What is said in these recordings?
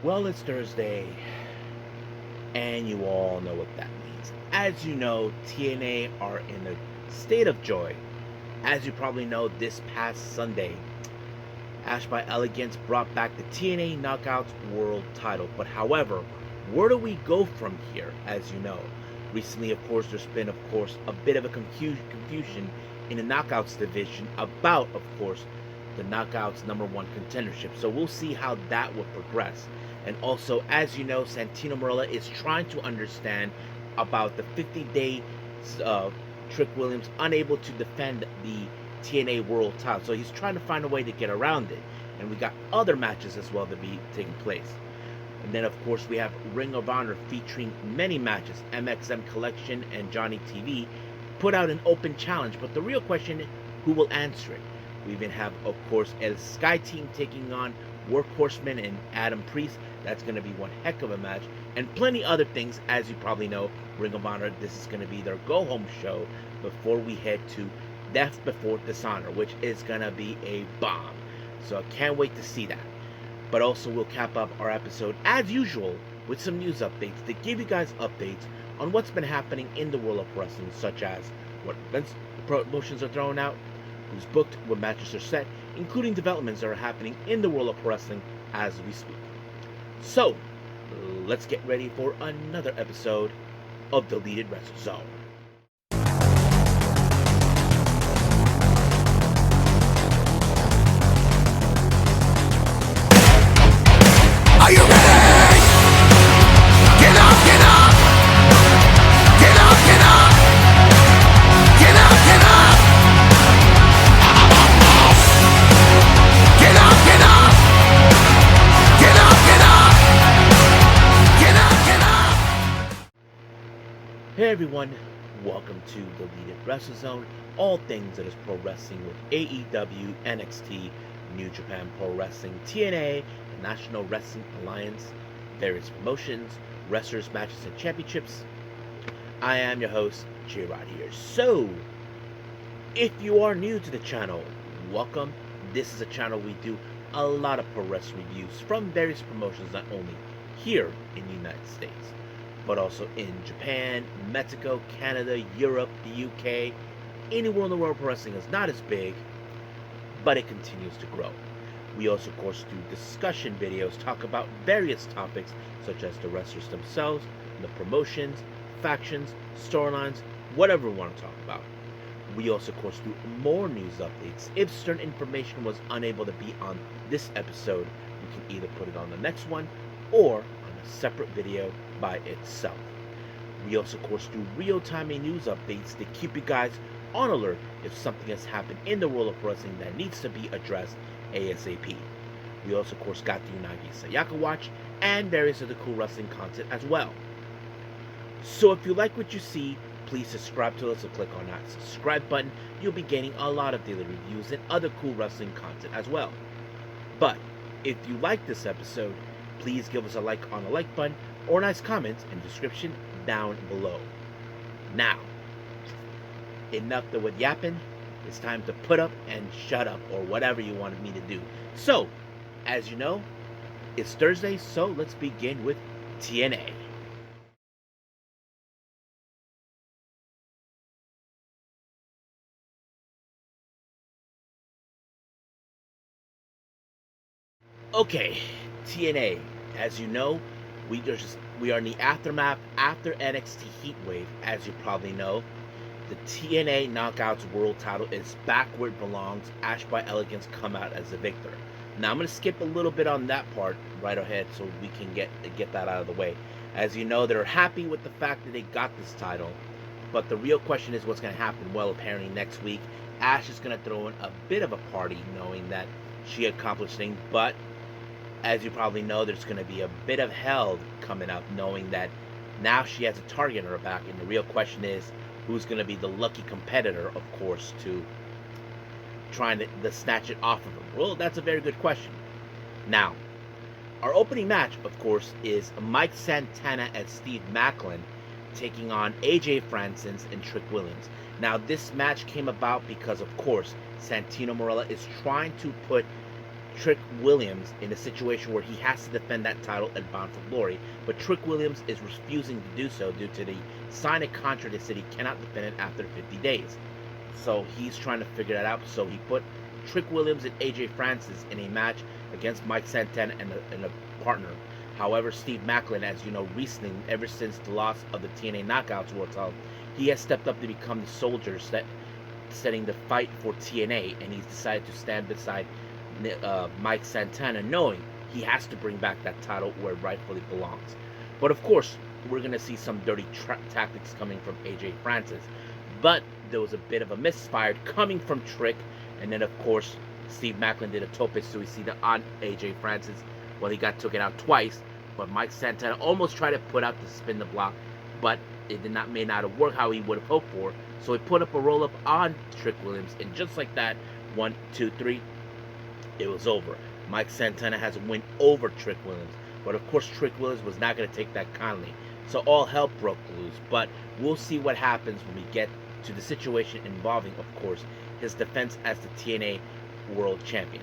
Well, it's Thursday, and you all know what that means. As you know, TNA are in a state of joy. As you probably know, this past Sunday, Ash by Elegance brought back the TNA Knockout World title. But however, where do we go from here, as you know? Recently, of course, there's been, a bit of a confusion in the Knockouts division about, of course, the Knockouts #1 contendership. So we'll see how that will progress. And also, as you know, Santino Marella is trying to understand about the 50-day Trick Williams unable to defend the TNA World title. So he's trying to find a way to get around it. And we got other matches as well to be taking place. And then, of course, we have Ring of Honor featuring many matches. MXM Collection and Johnny TV put out an open challenge. But the real question is, who will answer it? We even have, of course, El Sky Team taking on Workhorseman and Adam Priest. That's going to be one heck of a match. And plenty other things, as you probably know. Ring of Honor, this is going to be their go-home show before we head to Death Before Dishonor, which is going to be a bomb. So I can't wait to see that. But also, we'll cap up our episode, as usual, with some news updates to give you guys updates on what's been happening in the world of wrestling, such as what events promotions are thrown out, who's booked, what matches are set, including developments that are happening in the world of wrestling as we speak. So, let's get ready for another episode of Deleted Wrestle Zone. Are you ready? Get up, get up! Get up, get up! Get up, get up! Get up, get up! Get up, get up! Get up, get up! Hey everyone, welcome to Deleted Wrestle Zone, all things that is pro wrestling with AEW, NXT, New Japan Pro Wrestling, TNA, the National Wrestling Alliance, various promotions, wrestlers, matches, and championships. I am your host, J-Rod here. So, if you are new to the channel, welcome. This is a channel we do a lot of pro wrestling reviews from various promotions, not only here in the United States, but also in Japan, Mexico, Canada, Europe, the UK, anywhere in the world pro wrestling is not as big, but it continues to grow. We also, of course, do discussion videos, talk about various topics, such as the wrestlers themselves, the promotions, factions, storylines, whatever we want to talk about. We also, of course, do more news updates. If certain information was unable to be on this episode, we can either put it on the next one, or on a separate video by itself. We also, of course, do real-time news updates to keep you guys on alert if something has happened in the world of wrestling that needs to be addressed ASAP. We also, of course, got the Unagi Sayaka Watch and various other cool wrestling content as well. So if you like what you see, please subscribe to us and click on that subscribe button. You'll be getting a lot of daily reviews and other cool wrestling content as well. But if you like this episode, please give us a like on the like button or a nice comment in the description down below. Now, enough with yapping. It's time to put up and shut up, or whatever you wanted me to do. So, as you know, it's Thursday, so let's begin with TNA. Okay, TNA. As you know, we are in the aftermath after NXT Heatwave. As you probably know, the TNA Knockouts World title is back where it belongs. Ash by Elegance come out as the victor. Now I'm going to skip a little bit on that part right ahead so we can get that out of the way. As you know, they're happy with the fact that they got this title, but the real question is what's going to happen. Well, apparently next week, Ash is going to throw in a bit of a party knowing that she accomplished things, but as you probably know, there's going to be a bit of hell coming up knowing that now she has a target on her back, and the real question is, who's going to be the lucky competitor, of course, to trying to snatch it off of him? Well, that's a very good question. Now, our opening match, of course, is Mike Santana and Steve Macklin taking on AJ Francis and Trick Williams. Now, this match came about because, of course, Santino Marella is trying to put Trick Williams in a situation where he has to defend that title at Bound for Glory, but Trick Williams is refusing to do so due to the sign a contract that said he cannot defend it after 50 days. So he's trying to figure that out. So he put Trick Williams and AJ Francis in a match against Mike Santana and a partner. However, Steve Maclin, as you know, recently, ever since the loss of the TNA Knockouts World title, he has stepped up to become the soldier setting the fight for TNA, and he's decided to stand beside Mike Santana, knowing he has to bring back that title where it rightfully belongs. But of course, we're going to see some dirty tactics coming from AJ Francis. But there was a bit of a misfire coming from Trick, and then of course, Steve Maclin did a tope suicida on AJ Francis. Well, he got taken out twice, but Mike Santana almost tried to put out the spin the block, but it may not have worked how he would have hoped for. So he put up a roll up on Trick Williams, and just like that, 1, 2, 3, it was over. Mike Santana has a win over Trick Williams, but of course Trick Williams was not going to take that kindly. So all hell broke loose, but we'll see what happens when we get to the situation involving, of course, his defense as the TNA World Champion.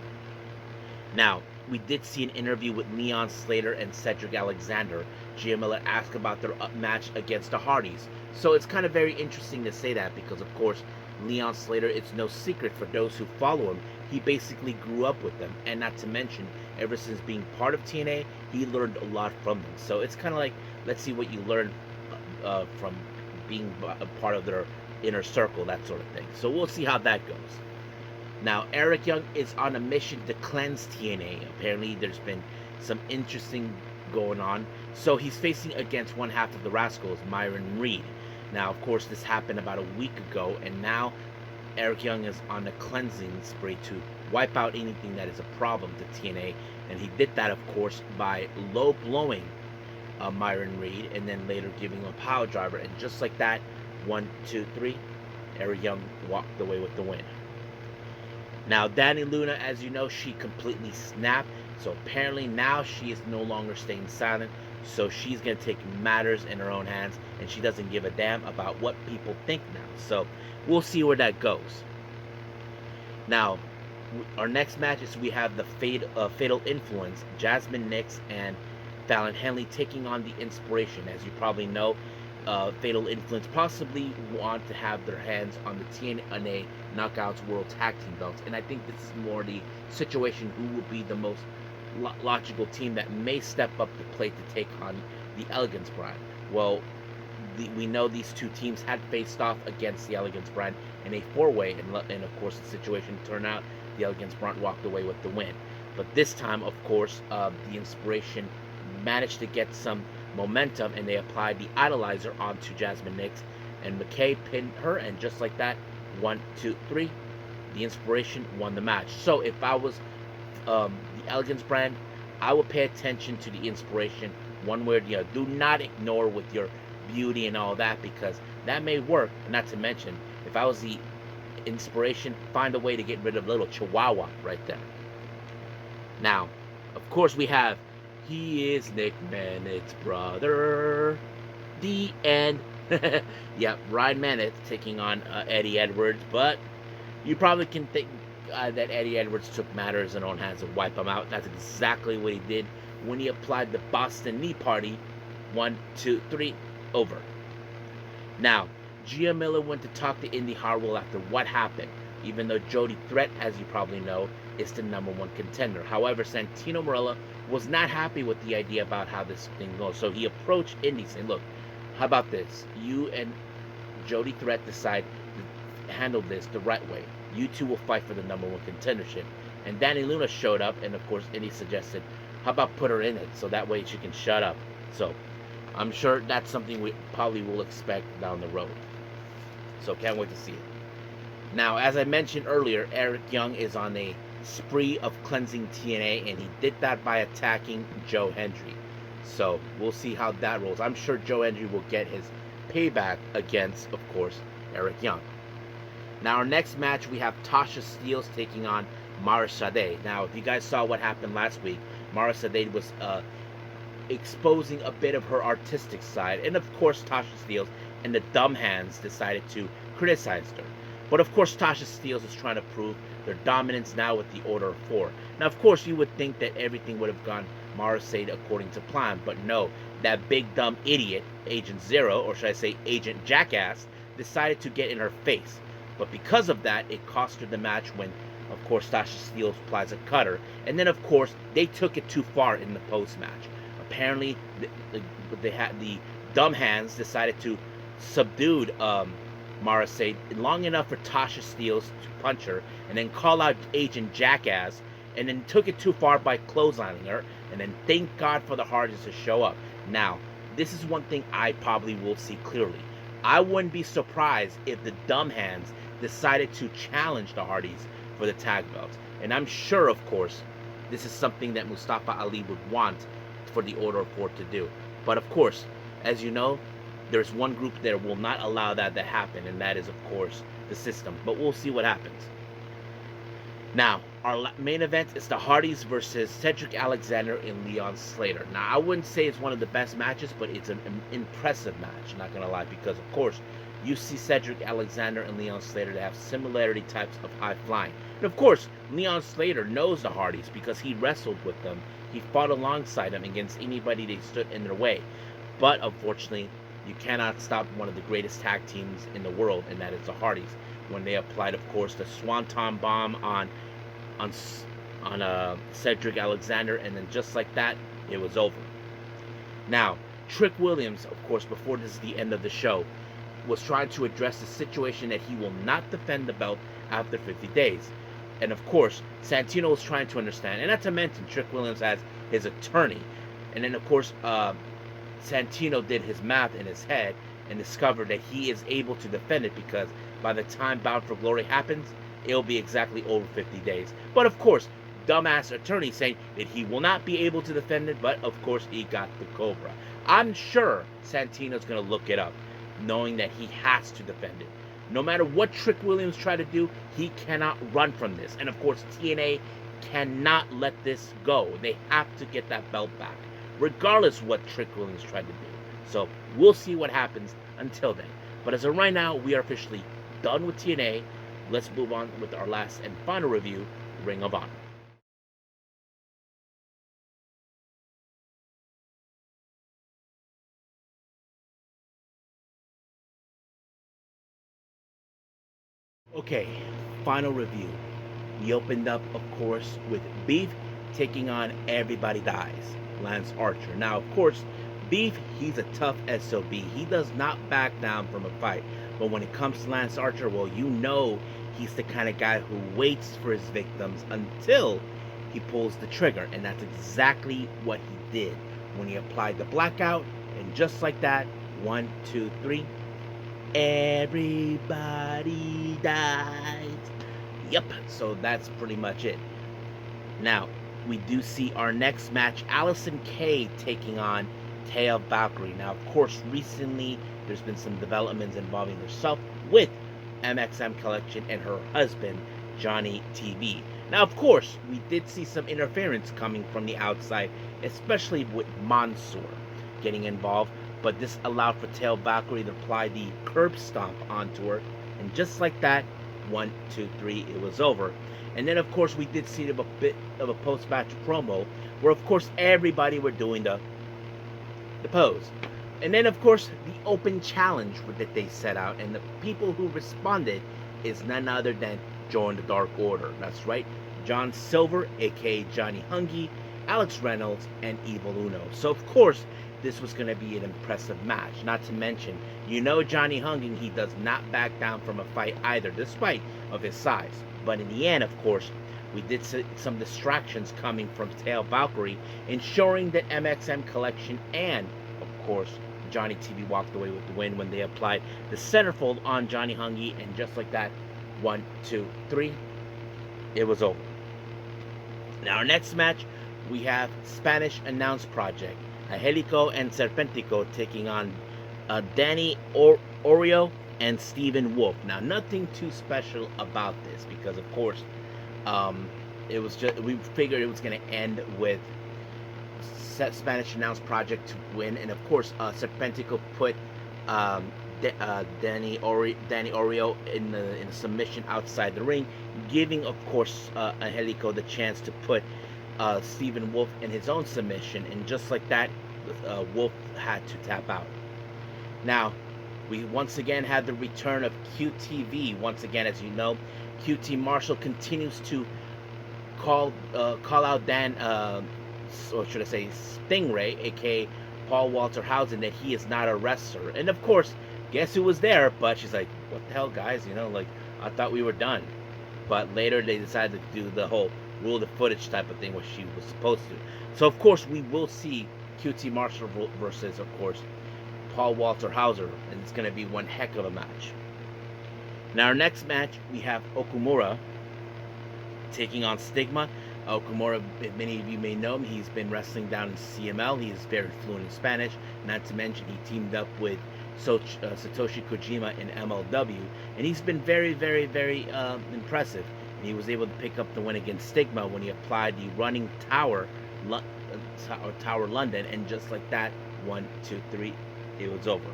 Now, we did see an interview with Leon Slater and Cedric Alexander. Gia Miller asked about their match against the Hardys. So it's kind of very interesting to say that because, of course, Leon Slater, it's no secret for those who follow him, he basically grew up with them. And not to mention, ever since being part of TNA, he learned a lot from them. So it's kind of like, let's see what you learn from being a part of their inner circle, that sort of thing. So we'll see how that goes. Now, Eric Young is on a mission to cleanse TNA. Apparently, there's been some interesting going on. So he's facing against one half of the Rascals, Myron Reed. Now, of course, this happened about a week ago, and now Eric Young is on a cleansing spree to wipe out anything that is a problem to TNA. And he did that, of course, by low-blowing Myron Reed, and then later giving him a power driver. And just like that, 1, 2, 3, Eric Young walked away with the win. Now, Dani Luna, as you know, she completely snapped. So apparently now she is no longer staying silent. So she's going to take matters in her own hands. And she doesn't give a damn about what people think now. So we'll see where that goes. Now, our next match is we have the Fatal Influence, Jasmine Nix and Fallon Henley taking on the Inspiration. As you probably know, Fatal Influence possibly want to have their hands on the TNA Knockouts World Tag Team belts, and I think this is more the situation who will be the most logical team that may step up the plate to take on the Elegance brand. Well, we know these two teams had faced off against the Elegance brand in a four-way, and of course the situation turned out the Elegance brand walked away with the win. But this time, of course, the Inspiration managed to get some momentum, and they applied the Idolizer onto Jasmine Nix, and McKay pinned her, and just like that, 1, 2, 3, the Inspiration won the match. So if I was the Elegance brand, I would pay attention to the Inspiration one way or the other. Do not ignore with your beauty and all that, because that may work. Not to mention, if I was the Inspiration, find a way to get rid of little Chihuahua right there. Now, of course, we have he is Nick Mannett's brother. The end. Yep, Ryan Mannett taking on Eddie Edwards, but you probably can think that Eddie Edwards took matters in own hands and wiped him out. That's exactly what he did when he applied the Boston Knee Party. 1, 2, 3, over. Now, Gia Miller went to talk to Indy Hartwell after what happened, even though Jody Threat, as you probably know, is the #1 contender. However, Santino Marella was not happy with the idea about how this thing goes. So he approached Indy saying, look, how about this? You and Jody Threat decide to handle this the right way. You two will fight for the #1 contendership. And Dani Luna showed up, and of course Indy suggested, how about put her in it so that way she can shut up. So I'm sure that's something we probably will expect down the road. So can't wait to see it. Now, as I mentioned earlier, Eric Young is on a spree of cleansing TNA, and he did that by attacking Joe Hendry. So we'll see how that rolls. I'm sure Joe Hendry will get his payback against, of course, Eric Young. Now, our next match, we have Tasha Steelz taking on Mara Sade. Now, if you guys saw what happened last week, Mara Sade was exposing a bit of her artistic side, and of course Tasha Steelz and the dumb hands decided to criticize her. But of course, Tasha Steelz is trying to prove their dominance now with the Order of 4. Now, of course, you would think that everything would have gone Morrissey according to plan, but no. That big dumb idiot, Agent Zero, or should I say Agent Jackass, decided to get in her face. But because of that, it cost her the match when, of course, Tasha Steelz applies a cutter. And then, of course, they took it too far in the post-match. Apparently, the dumb hands decided to subdue Morrissey long enough for Tasha Steelz to punch her, and then call out Agent Jackass, and then took it too far by clotheslining her, and then thank God for the Hardys to show up. Now, this is one thing I probably will see clearly. I wouldn't be surprised if the dumb hands decided to challenge the Hardys for the tag belts. And I'm sure, of course, this is something that Mustafa Ali would want for the Order of 4 to do. But of course, as you know, there's one group that will not allow that to happen, and that is, of course, the System. But we'll see what happens. Now, our main event is the Hardys versus Cedric Alexander and Leon Slater. Now, I wouldn't say it's one of the best matches, but it's an impressive match, not going to lie, because, of course, you see Cedric Alexander and Leon Slater to have similarity types of high flying. And, of course, Leon Slater knows the Hardys because he wrestled with them. He fought alongside them against anybody they stood in their way. But, unfortunately, you cannot stop one of the greatest tag teams in the world, and that is the Hardys. When they applied, of course, the Swanton Bomb on Cedric Alexander, and then just like that, it was over. Now, Trick Williams, of course, before this is the end of the show, was trying to address the situation that he will not defend the belt after 50 days. And of course, Santino was trying to understand, and not to mention Trick Williams as his attorney. And then, of course, Santino did his math in his head and discovered that he is able to defend it because by the time Bound for Glory happens, it'll be exactly over 50 days. But of course, dumbass attorney saying that he will not be able to defend it, but of course he got the Cobra. I'm sure Santino's going to look it up, knowing that he has to defend it. No matter what Trick Williams tried to do, he cannot run from this. And of course, TNA cannot let this go. They have to get that belt back, regardless of what Trick Williams tried to do. So we'll see what happens until then. But as of right now, we are officially done with TNA. Let's move on with our last and final review, Ring of Honor. Okay, final review. We opened up, of course, with Beef taking on Everybody Dies, Lance Archer. Now, of course, Beef, he's a tough SOB. He does not back down from a fight. But when it comes to Lance Archer, well, you know he's the kind of guy who waits for his victims until he pulls the trigger. And that's exactly what he did when he applied the blackout. And just like that, 1, 2, 3, everybody dies. Yep, so that's pretty much it. Now, we do see our next match, Allison Kay taking on Taya Valkyrie. Now, of course, recently there's been some developments involving herself with MXM Collection and her husband, Johnny TV. Now, of course, we did see some interference coming from the outside, especially with Mansoor getting involved, but this allowed for Taya Valkyrie to apply the curb stomp onto her, and just like that, 1, 2, 3, it was over. And then, of course, we did see a bit of a post-match promo where, of course, everybody were doing the pose. And then, of course, the open challenge that they set out, and the people who responded is none other than Join the Dark Order. That's right, John Silver, aka Johnny Hungy, Alex Reynolds, and Evil Uno. So, of course, this was going to be an impressive match. Not to mention, you know Johnny Hungy, he does not back down from a fight either, despite of his size. But in the end, of course, we did see some distractions coming from Taya Valkyrie, ensuring that MXM Collection and, of course, Johnny TV walked away with the win when they applied the centerfold on Johnny Hungy, and just like that, 1, 2, 3, it was over. Now, our next match, we have Spanish Announce Project, Angelico and Serpentico taking on Danny Oreo and Stephen Wolf. Now, nothing too special about this because, of course, it was just, we figured it was going to end with Spanish Announce Project to win, and of course, Serpentico put Danny Oreo in the submission outside the ring, giving of course Angelico the chance to put Stephen Wolf in his own submission, and just like that, Wolf had to tap out. Now, we once again had the return of QTV. Once again, as you know, QT Marshall continues to call out Dan, or should I say Stingray, aka Paul Walter Hausen, that he is not a wrestler. And of course, guess who was there? But she's like, what the hell, guys? You know, like, I thought we were done. But later they decided to do the whole rule the footage type of thing, which she was supposed to. So of course we will see QT Marshall versus, of course, Paul Walter Hauser, and it's going to be one heck of a match. Now our next match, we have Okumura taking on Stigma. Okumura, many of you may know him, he's been wrestling down in CML. He is very fluent in Spanish. Not to mention he teamed up with Satoshi Kojima in MLW, and he's been very, very, very impressive. And he was able to pick up the win against Stigma when he applied the running Tower London, and just like that, 1, 2, 3, it was over.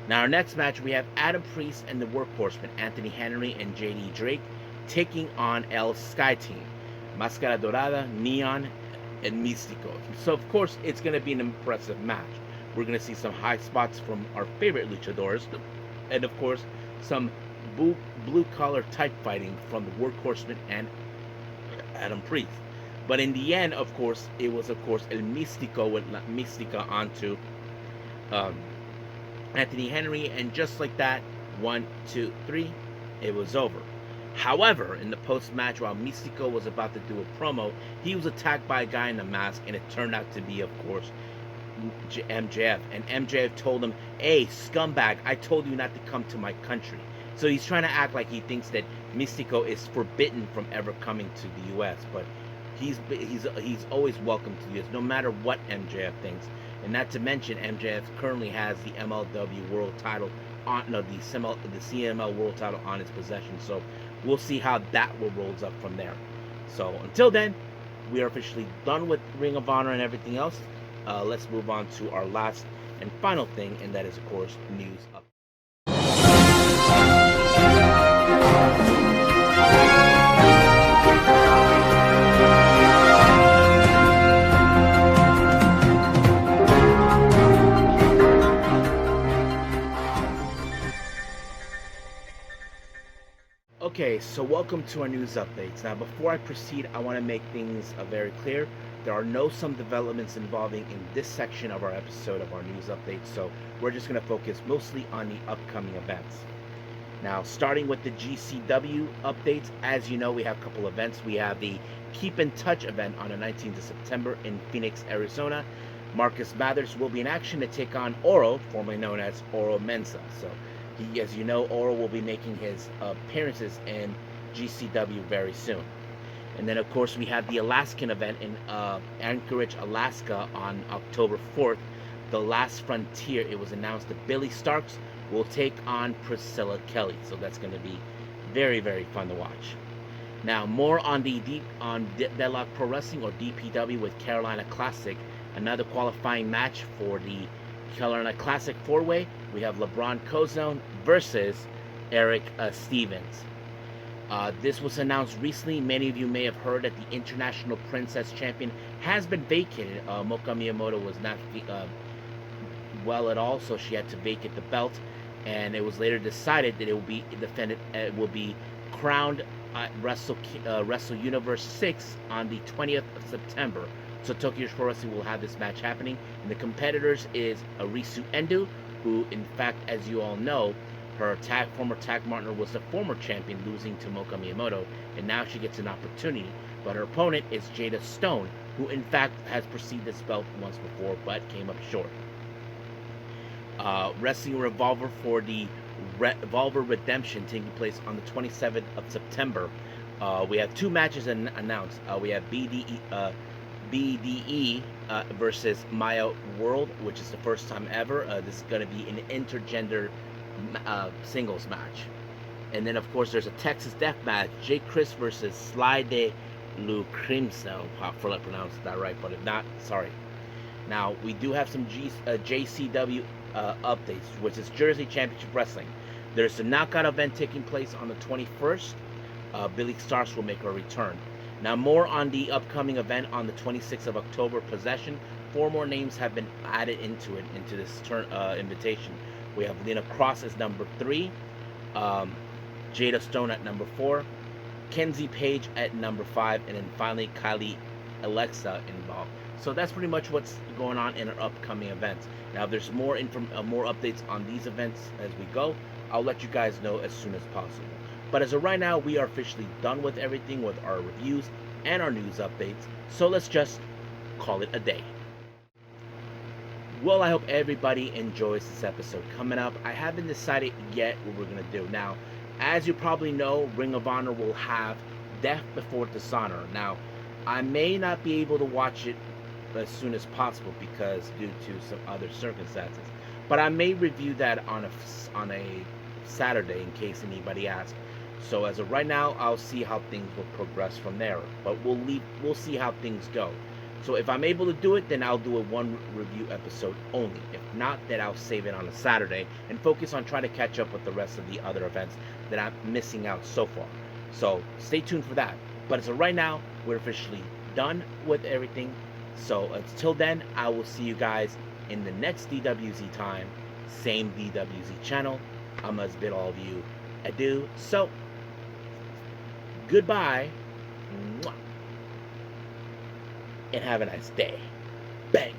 Now our next match, we have Adam Priest and the Workhorsemen, Anthony Henry and JD Drake, taking on El Sky Team, Mascara Dorada, Neon, and Mistico. So of course it's going to be an impressive match. We're going to see some high spots from our favorite luchadors, and of course some blue-collar type fighting from the Workhorsemen and Adam Priest. But in the end, of course, it was of course El Mistico with Mistica onto Anthony Henry, and just like that, 1, 2, 3, it was over. However, in the post-match, while Mistico was about to do a promo, he was attacked by a guy in a mask, and it turned out to be, of course, MJF. And MJF told him, "Hey, scumbag, I told you not to come to my country." So he's trying to act like he thinks that Mistico is forbidden from ever coming to the U.S., but he's always welcome to the U.S., no matter what MJF thinks. And not to mention, MJF currently has the MLW World Title the CML World Title on his possession. So we'll see how that rolls up from there. So until then, we are officially done with Ring of Honor and everything else. Let's move on to our last and final thing, and that is, of course, news up. Okay, so welcome to our news updates. Now, before I proceed, I want to make things very clear. There are some developments involving in this section of our episode of our news updates, so we're just going to focus mostly on the upcoming events. Now, starting with the GCW updates, as you know, we have a couple events. We have the Keep in Touch event on the 19th of September in Phoenix, Arizona. Marcus Mathers will be in action to take on Oro, formerly known as Oro Mensa. So, as you know, Oro will be making his appearances in GCW very soon. And then, of course, we have the Alaskan event in Anchorage, Alaska on October 4th, The Last Frontier. It was announced that Billy Starks will take on Priscilla Kelly. So that's going to be very, very fun to watch. Now, more on Deadlock Pro Wrestling, or DPW, with Carolina Classic. Another qualifying match for the Carolina Classic 4-Way. We have LeBron Cozone versus Eric Stevens. This was announced recently. Many of you may have heard that the International Princess Champion has been vacated. Moka Miyamoto was not well at all, so she had to vacate the belt. And it was later decided that it will be defended. It will be crowned at Wrestle Universe 6 on the 20th of September. So Tokyo Pro Wrestling will have this match happening. And the competitors is Arisu Endo, who, in fact, as you all know, her former tag partner was the former champion, losing to Moka Miyamoto, and now she gets an opportunity. But her opponent is Jada Stone, who in fact has preceded this belt once before, but came up short. Wrestling Revolver for the Revolver Redemption taking place on the 27th of September. We have two matches announced. We have BDE versus Maya World, which is the first time ever. This is going to be an intergender singles match. And then, of course, there's a Texas Death Match, Jake Chris versus Sly de Lucrimso. Hopefully I pronounced that right, but if not, sorry. Now, we do have some JCW updates, which is Jersey Championship Wrestling. There's a knockout event taking place on the 21st. Billy Starks will make her return. Now, more on the upcoming event on the 26th of October, Possession. 4 more names have been added into this invitation. We have Lena Cross as number 3, Jada Stone at number 4, Kenzie Page at number 5, and then finally Kylie Alexa involved. So that's pretty much what's going on in our upcoming events. Now, if there's more updates on these events as we go, I'll let you guys know as soon as possible. But as of right now, we are officially done with everything with our reviews and our news updates. So let's just call it a day. Well, I hope everybody enjoys this episode. Coming up, I haven't decided yet what we're going to do. Now, as you probably know, Ring of Honor will have Death Before Dishonor. Now, I may not be able to watch it as soon as possible because due to some other circumstances. But I may review that on a Saturday in case anybody asks. So as of right now, I'll see how things will progress from there. But we'll see how things go. So if I'm able to do it, then I'll do a 1 review episode only. If not, then I'll save it on a Saturday and focus on trying to catch up with the rest of the other events that I'm missing out so far. So stay tuned for that. But as of right now, we're officially done with everything. So until then, I will see you guys in the next DWZ time. Same DWZ channel. I must bid all of you adieu. So, goodbye. Mwah. And have a nice day. Bang.